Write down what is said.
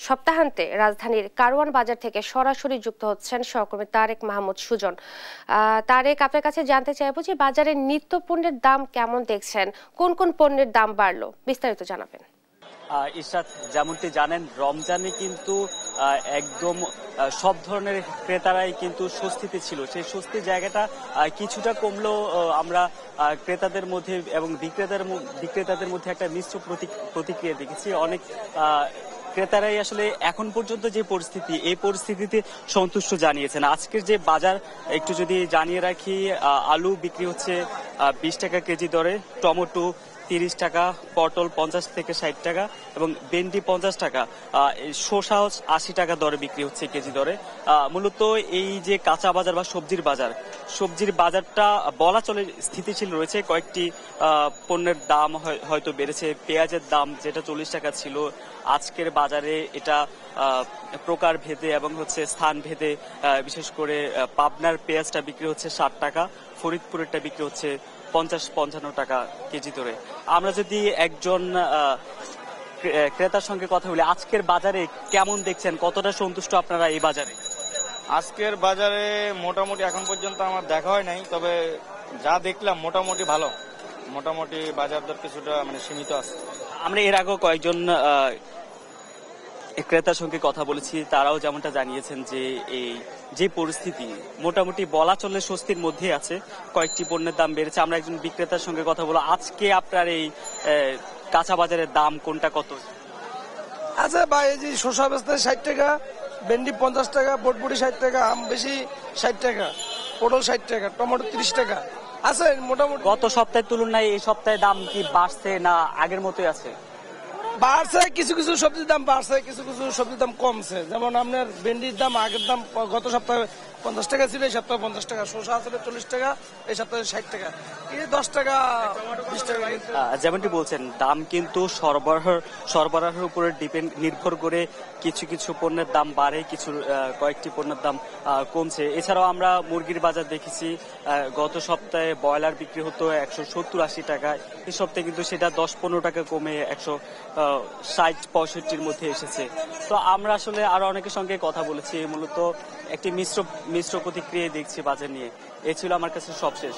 সপ্তাহান্তে রাজধানীর কারওয়ান বাজার থেকে সরাসরি যুক্ত হচ্ছেন সহকর্মী তারেক মাহমুদ সুজন। তারেক, আপনার কাছে জানতে চাইবো যে বাজারের নিত্য পণ্যের দাম কেমন দেখছেন, কোন কোন পণ্যের দাম বাড়লো, বিস্তারিত জানাবেন। ইশরাত, যেমনটি জানেন, রমজানে কিন্তু একদম সব ধরনের ক্রেতারাই কিন্তু স্বস্তিতে ছিল। সেই স্বস্তির জায়গাটা কিছুটা কমলেও আমরা ক্রেতাদের মধ্যে এবং বিক্রেতাদের মধ্যে একটা মিশ্র প্রতিক্রিয়া দেখেছি। অনেক ক্রেতারাই আসলে এখন পর্যন্ত যে পরিস্থিতি, এই পরিস্থিতিতে সন্তুষ্ট জানিয়েছেন। আজকের যে বাজার একটু যদি জানিয়ে রাখি, আলু বিক্রি হচ্ছে 20 টাকা কেজি দরে, টমেটো 30 টাকা, পটল 50 থেকে 60 টাকা এবং ভেন্ডি 50 টাকা, শসা 80 টাকা দরে বিক্রি হচ্ছে কেজি দরে। মূলত এই যে কাঁচা বাজার বা সবজির বাজারটা বলা চলে স্থিতিশীল রয়েছে। কয়েকটি পণ্যের দাম হয়তো বেড়েছে। পেঁয়াজের দাম যেটা 40 টাকা ছিল, আজকের বাজারে এটা প্রকার ভেদে এবং স্থান ভেদে, বিশেষ করে পাবনার পেঁয়াজটা বিক্রি হচ্ছে 60 টাকা, ফরিদপুরেরটা বিক্রি হচ্ছে 50-55 টাকা কেজি ধরে। আমরা যদি একজন ক্রেতার সঙ্গে কথা বলি, আজকের বাজারে কেমন দেখছেন, কতটা সন্তুষ্ট আপনারা এই বাজারে? আজকের বাজারে মোটামুটি এখন পর্যন্ত আমার দেখা হয় নাই, তবে যা দেখলাম মোটামুটি ভালো। মোটামুটি বাজার দর কিছুটা সীমিত আছে। আমরা এর আগেও কয়েকজন ক্রেতার সঙ্গে কথা বলেছি, তারাও যেমনটা জানিয়েছেন যে এই যে পরিস্থিতি মোটামুটি বলা চলে স্বস্তির মধ্যে আছে। কয়েকটি পণ্যের দাম বেড়েছে। আমরা একজন বিক্রেতার সঙ্গে কথা বলবো। আজকে আপনার এই কাঁচা বাজারের দাম কোনটা কত? আচ্ছা ভাই, এই যে শসা বেচতে 60 টাকা, ভেন্ডি 50 টাকা, বটবটি 60 টাকা, আম বেশি 60 টাকা, পটল 60 টাকা, টমেটো 30 টাকা আছে। মোটামুটি গত সপ্তাহের তুলনায় এই সপ্তাহে দাম কি বাড়ছে না আগের মতোই আছে? বাড়ছে, কিছু কিছু সবজির দাম বাড়ছে, কিছু কিছু সবজির দাম কমছে। যেমন আপনার ভেন্ডির দাম আগের দাম গত সপ্তাহে 50 টাকা ছিল, এই সপ্তাহে 50 টাকা। শসা আসলে 40 টাকা, এই সপ্তাহে 60 টাকা, 10 টাকা 20 টাকা। যেমনটি বলছেন, দাম কিন্তু সরবরাহের উপরে নির্ভর করে কিছু কিছু পণ্যের দাম বাড়ে, কয়েকটি পণ্যের দাম কমছে। এছাড়াও আমরা মুরগির বাজার দেখেছি, গত সপ্তাহে ব্রয়লার বিক্রি হতো 170-80 টাকায়, এই সপ্তাহে কিন্তু সেটা 10-15 টাকা কমে 160-65 মধ্যে এসেছে। তো আমরা আসলে আরো অনেকের সঙ্গে কথা বলেছি, মূলত একটি মিশ্র প্রতিক্রিয়া দেখছি বাজার নিয়ে। এ ছিল আমার কাছে সবশেষ।